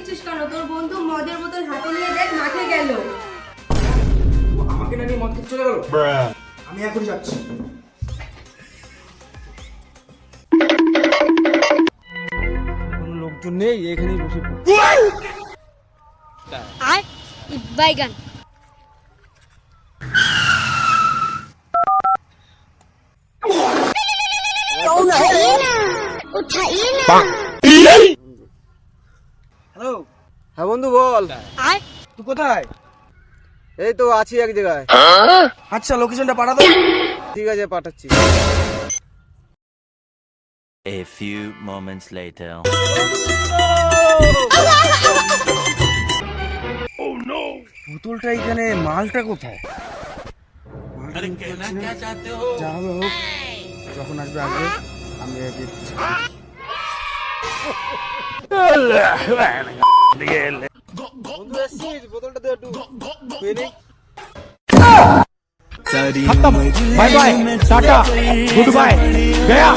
দিচ্ছিস কেন? তোর বন্ধু মদের বোতল হাতে নিয়ে দেখ মাঠে গেল। আমাকে না নিয়ে মদ খেতে চলে গেল। আমি এখন যাচ্ছি। কোনো লোকজন নেই, এখানেই বসে পড়ছি। আর বাইগান হ্যালো, হ্যাঁ বন্ধু বল। আর তুই কোথায়? এই তো আছি এক জায়গায়। আচ্ছা লোকেশনটা পাঠা দাও। ঠিক আছে পাঠাচ্ছি। A few moments later. বোতলটা এখানে, মালটা কোথায়? যা হবে হোক, যখন আসবে আসবে। আমি দিচ্ছি। বন্ধু এসছিস, বোতলটা দে একটু খেয়ে নে। Bye bye tata goodbye गया